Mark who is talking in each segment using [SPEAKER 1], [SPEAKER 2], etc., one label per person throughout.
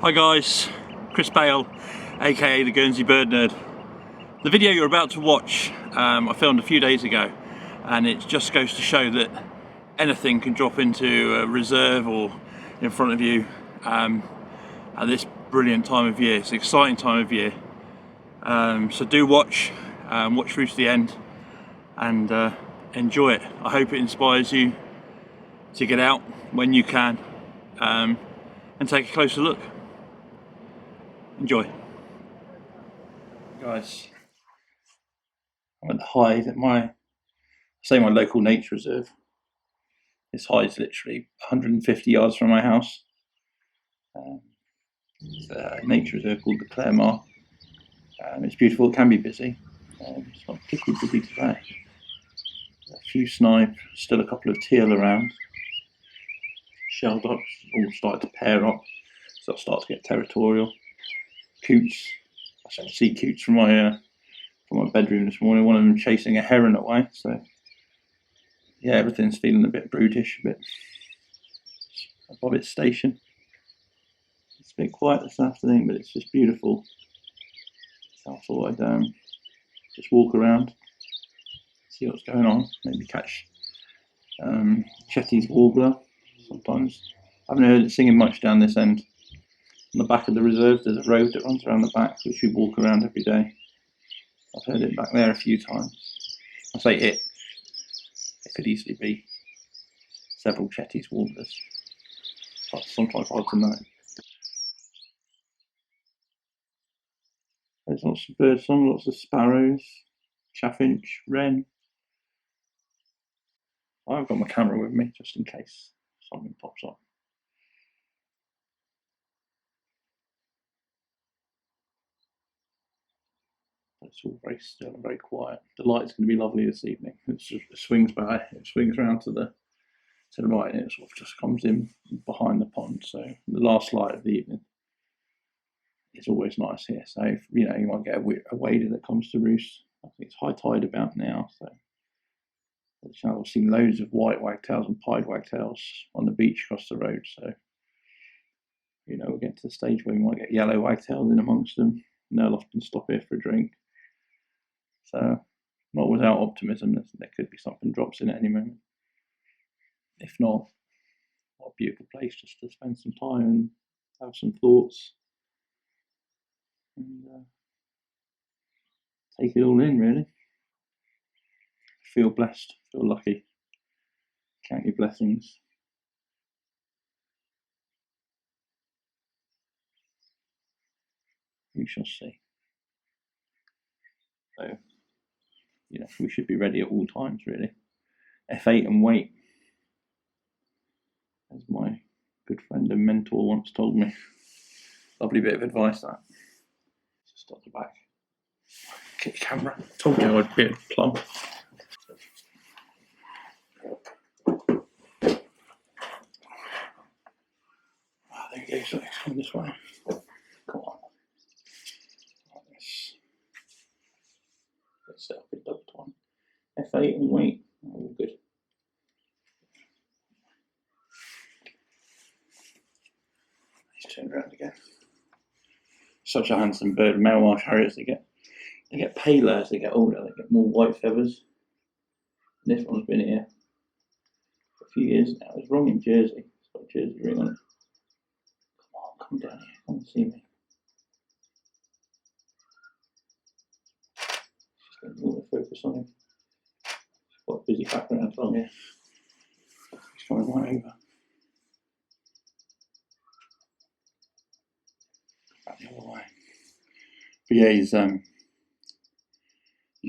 [SPEAKER 1] Hi guys, Chris Bale, aka the Guernsey Bird Nerd. The video you're about to watch I filmed a few days ago, and it just goes to show that anything can drop into a reserve or in front of you at this brilliant time of year. It's an exciting time of year, so do watch through to the end and enjoy it. I hope it inspires you to get out when you can and take a closer look. Enjoy. Guys, I'm at the Hyde at my local nature reserve. This Hyde's literally 150 yards from my house. It's a nature reserve called the Claremont. It's beautiful, it can be busy. It's not particularly busy today. A few snipe, still a couple of teal around. Shell ducks all started to pair up, so they'll start to get territorial. Coots, I should see coots from my bedroom this morning. One of them chasing a heron away. So yeah, everything's feeling a bit brutish, a bit above its station. It's a bit quiet this afternoon, but it's just beautiful. So I thought I'd just walk around, see what's going on, maybe catch Chetty's warbler. Sometimes I haven't heard it singing much down this end. On the back of the reserve, there's a road that runs around the back, which we walk around every day. I've heard it back there a few times. I say it could easily be several Chetty's warblers. But sometimes hard to know. There's lots of birdsong, lots of sparrows, chaffinch, wren. I've got my camera with me just in case something pops up. It's all very still and very quiet. The light's going to be lovely this evening. It swings by, it swings around to the right, and it sort of just comes in behind the pond. So the last light of the evening is always nice here. So if, you might get a wader that comes to roost. I think it's high tide about now, so I've seen loads of white wagtails and pied wagtails on the beach across the road. So we'll get to the stage where we might get yellow wagtails in amongst them, and they'll often stop here for a drink. So not without optimism, there could be something drops in at any moment. If not, what a beautiful place just to spend some time and have some thoughts and take it all in, really. Feel blessed, feel lucky, count your blessings. We shall see. So, we should be ready at all times, really. F8 and wait, as my good friend and mentor once told me. Lovely bit of advice, that. Just at the back. Get your camera. Told you I'd be a plum. There you go, so it's coming this way. Come on. Let's set up a double time. F8 and wait. All good. He's turned around again. Such a handsome bird. Male Marsh Harriers, they get paler as they get older. They get more white feathers. And this one's been here for a few years now. It's wrong in Jersey. It's got a Jersey ring on it. Come down here. Come and see me. Just getting autofocus on him. It's quite a busy background along here. He's coming right over. Back the other way. But yeah, he's you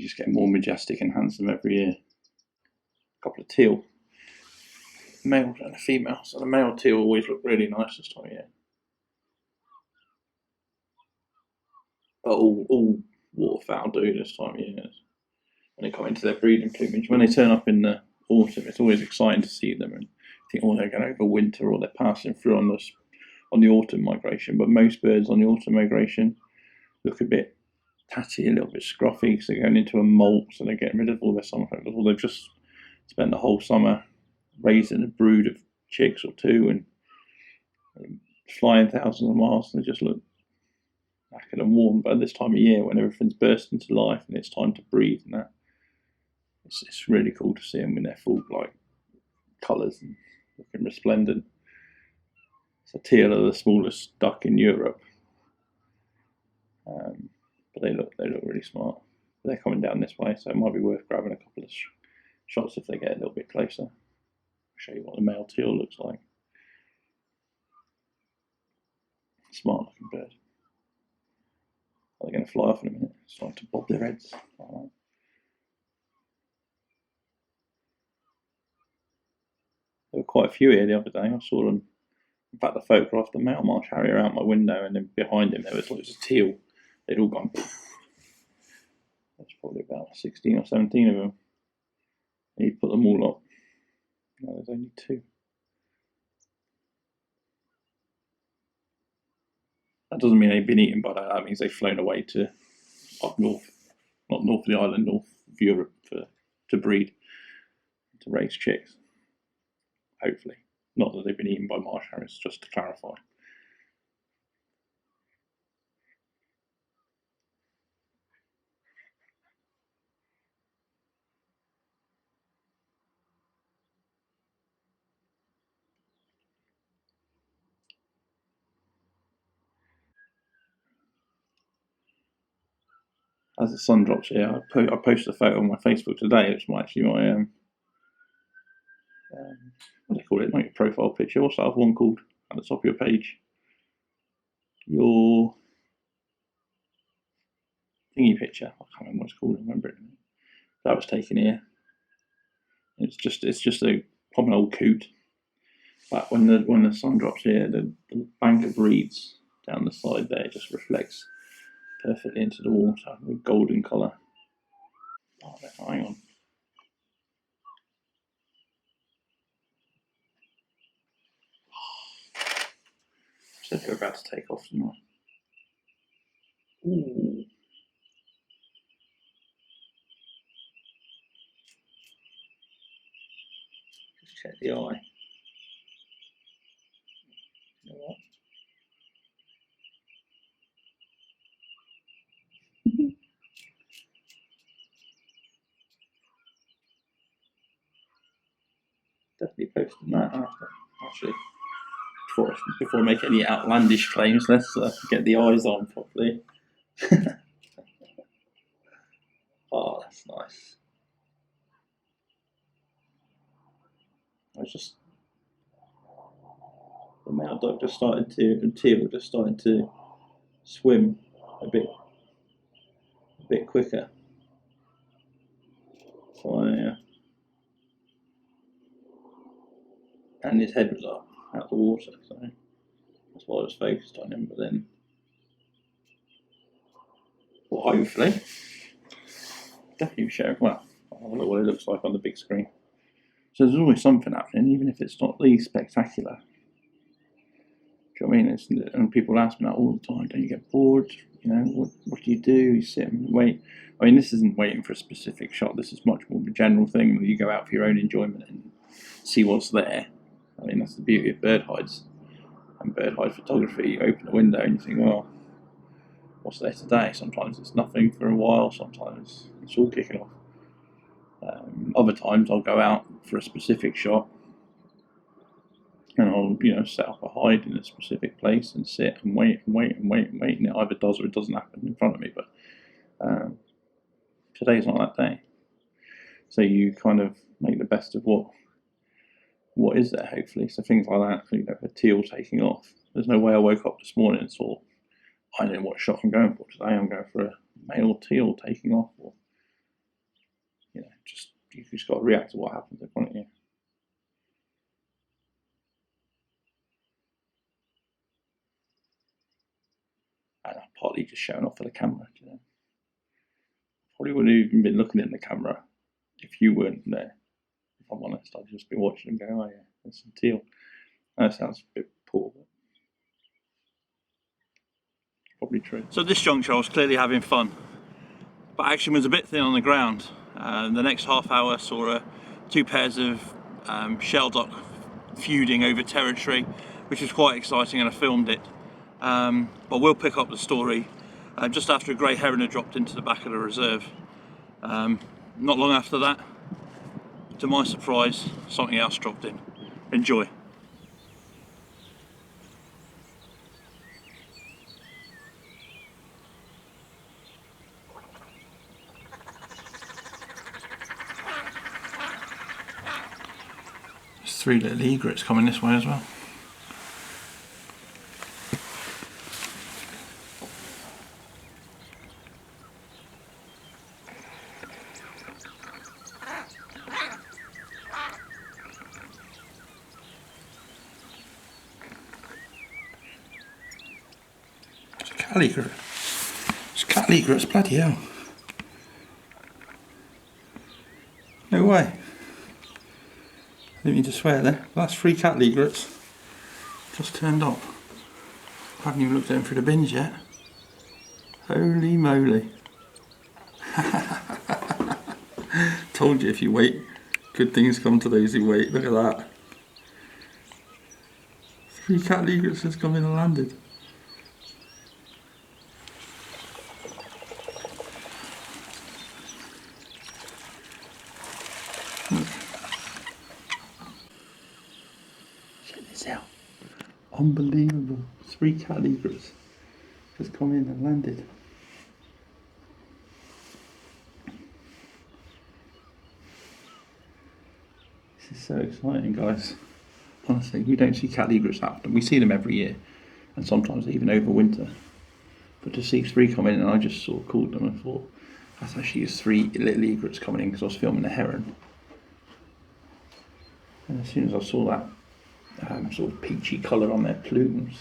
[SPEAKER 1] just get more majestic and handsome every year. A couple of teal, male and a female. So the male teal always look really nice this time of year. But all waterfowl do this time of year. When they come into their breeding plumage, when they turn up in the autumn, it's always exciting to see them and think, they're going over winter or they're passing through on the autumn migration. But most birds on the autumn migration look a bit tatty, a little bit scruffy, because they're going into a molt, so they're getting rid of all their summer feathers. Or they've just spent the whole summer raising a brood of chicks or two and flying thousands of miles, and they just look knackered and warm. But at this time of year, when everything's burst into life and it's time to breathe, and that, it's really cool to see them in their full like colours and looking resplendent. So teal are the smallest duck in Europe, but they look really smart. They're coming down this way, so it might be worth grabbing a couple of shots if they get a little bit closer. I'll show you what the male teal looks like. Smart looking bird. They're going to fly off in a minute. Starting to bob their heads. Right. There were quite a few here the other day. I saw them. In fact, I photographed the male marsh harrier out my window, and then behind him there was loads of teal. They'd all gone. Poof. There's probably about 16 or 17 of them. And he put them all up. No, there's only 2. That doesn't mean they've been eaten by that. That means they've flown away to up north, not north of the island, north of Europe to breed, to raise chicks. Hopefully. Not that they've been eaten by marsh harriers, just to clarify. As the sun drops here, I posted a photo on my Facebook today. It's actually my what do they call it? Not your profile picture. What's that other one called at the top of your page? Your thingy picture. I can't remember what it's called. I remember it. That was taken here. It's just a common old coot. But when the sun drops here, the bank of reeds down the side there just reflects perfectly into the water with golden colour. Oh, hang on. So they're about to take off tonight. Ooh. Just check the eye. You know what? Definitely posting that after. Actually, before I make any outlandish claims, let's get the eyes on properly. Oh, that's nice. I was just the male duck just started to, and teal just started to swim a bit quicker. So and his head was up out of the water, so that's why I was focused on him. But then, well, hopefully, definitely share. Well, I'll look what it looks like on the big screen. So there's always something happening, even if it's not the spectacular. Do you know what I mean? And people ask me that all the time. Don't you get bored? You know, what do? You sit and wait. I mean, this isn't waiting for a specific shot. This is much more of a general thing where you go out for your own enjoyment and see what's there. I mean, that's the beauty of bird hides and bird hide photography. You open the window and you think, well, what's there today? Sometimes it's nothing for a while. Sometimes it's all kicking off. Other times I'll go out for a specific shot and I'll set up a hide in a specific place and sit and wait, and it either does or it doesn't happen in front of me. But today's not that day, so you kind of make the best of what is there, hopefully. So things like that, a teal taking off. There's no way I woke up this morning and thought, I don't know what shot I'm going for today. I'm going for a male teal taking off, or you just got to react to what happens in front of you. And I'm partly just showing off for the camera. Probably wouldn't have even been looking in the camera if you weren't there. If I'm honest, I'd just be watching and go, oh yeah, there's some teal. That sounds a bit poor, but probably true. So at this juncture I was clearly having fun, but action was a bit thin on the ground. The next half hour saw 2 pairs of shell duck feuding over territory. which is quite exciting, and I filmed it. But we'll pick up the story just after a grey heron had dropped into the back of the reserve. Not long after that, to my surprise, something else dropped in. Enjoy. There's 3 little egrets coming this way as well. It's a cattle egret. It's cattle egrets, bloody hell. No way. I didn't mean to swear there. That's 3 cattle egrets. Just turned up. I haven't even looked at them through the bins yet. Holy moly. Told you, if you wait, good things come to those who wait. Look at that. 3 cattle egrets has come in and landed. Check this out. Unbelievable. 3 cattle egrets has come in and landed. This is so exciting, guys. Honestly, we don't see cattle egrets often. We see them every year, and sometimes even over winter. But to see 3 come in, and I just sort of called them and thought, that's actually 3 little egrets coming in, because I was filming a heron. And as soon as I saw that sort of peachy colour on their plumes,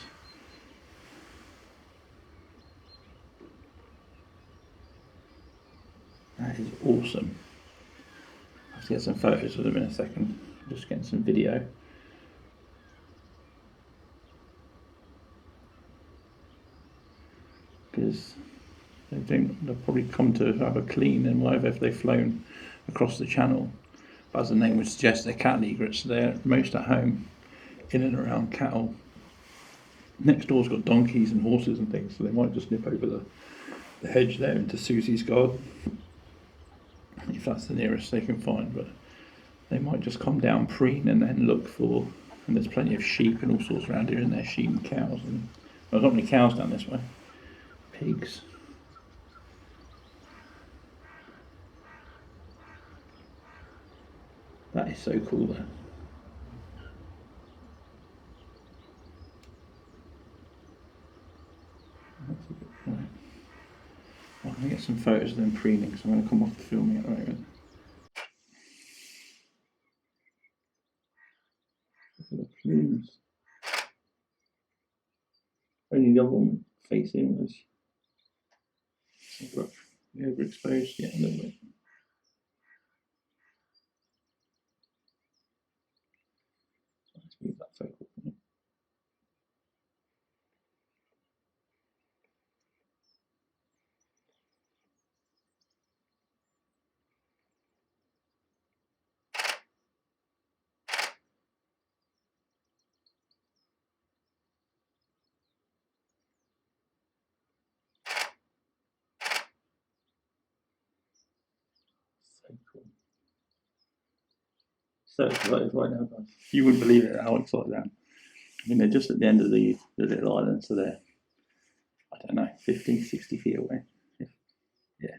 [SPEAKER 1] that is awesome. I have to get some photos of them in a second. Just getting some video. Because they'll probably come to have a clean and whatever if they've flown across the channel. But as the name would suggest, they're cattle egrets. They're most at home in and around cattle. Next door's got donkeys and horses and things, so they might just nip over the hedge there into Susie's garden, if that's the nearest they can find. But they might just come down, preen, and then look for, and there's plenty of sheep and all sorts around here, and there's sheep and cows, and well, there's not many cows down this way. Pigs. That is so cool though. That's a good point. Well, I'm going to get some photos of them preening, so I'm going to come off the filming at the moment. Look at the plumes. Only the other one facing was overexposed yet a little bit. Let's move that focal point. So cool. So excited right now, guys. You wouldn't believe it how excited I am. I mean, they're just at the end of the little island, so they're, I don't know, 50, 60 feet away. Yeah.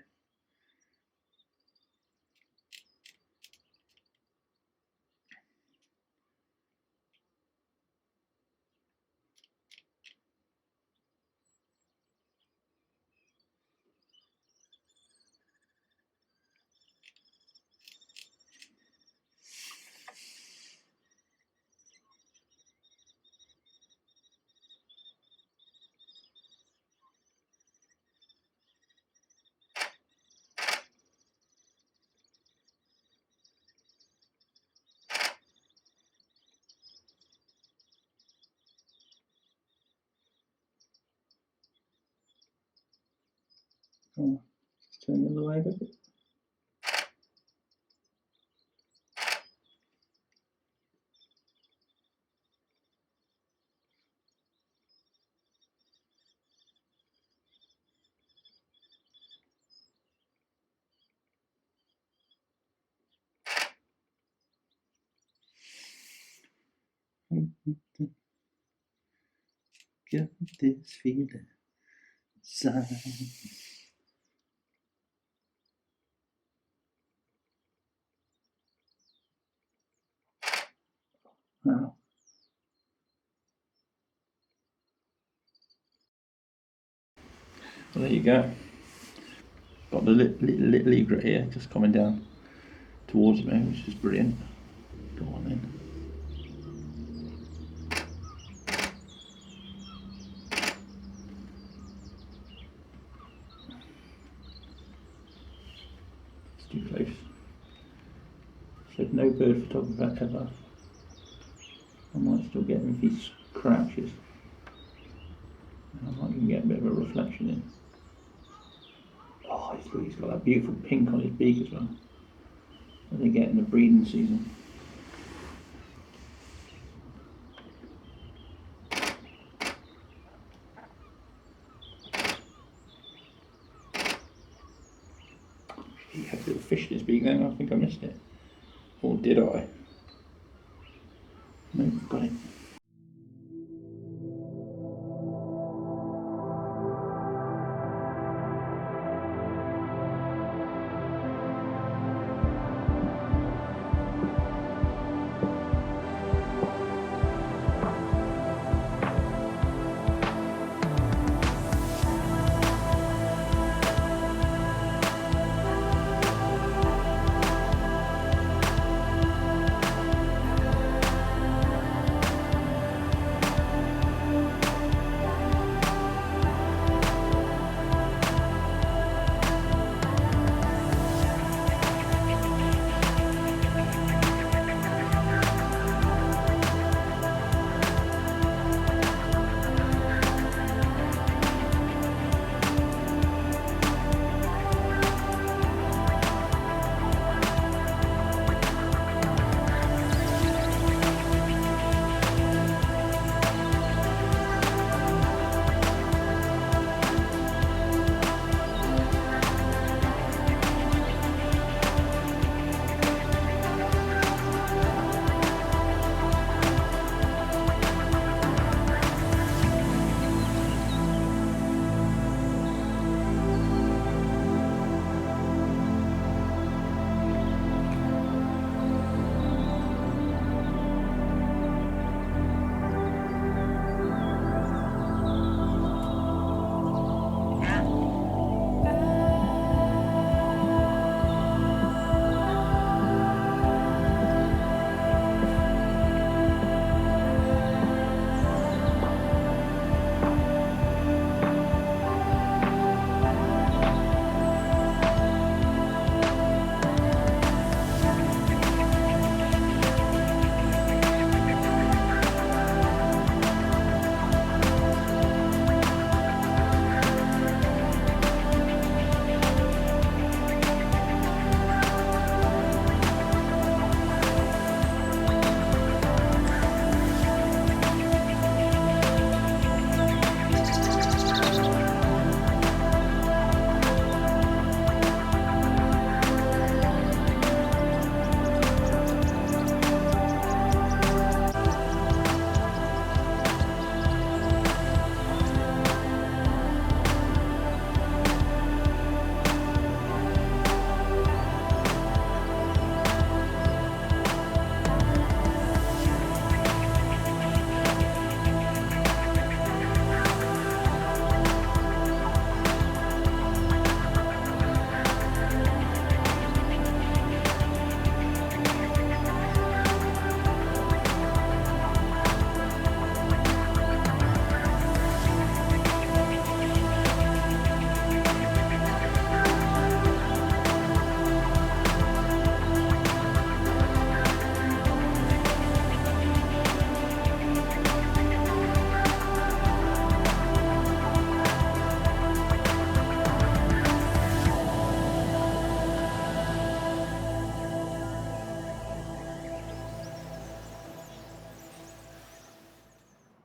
[SPEAKER 1] Oh, just turn the other way a bit. Get this feeling inside. Wow. Well, there you go. Got the little egret here just coming down towards me, which is brilliant. Go on then. It's too close. Said no bird photographer ever. I might still get him if he crouches. And I might even get a bit of a reflection in. Oh, he's got that beautiful pink on his beak as well. What they get in the breeding season. He had a little fish in his beak then, I think I missed it. Or did I? No, I've got it.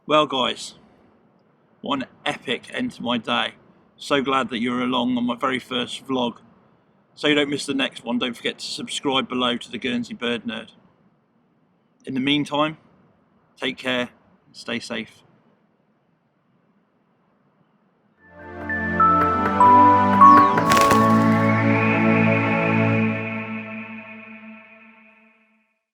[SPEAKER 1] Well guys, what an epic end to my day. So glad that you're along on my very first vlog. So you don't miss the next one, don't forget to subscribe below to the Guernsey Bird Nerd. In the meantime, Take care, stay safe.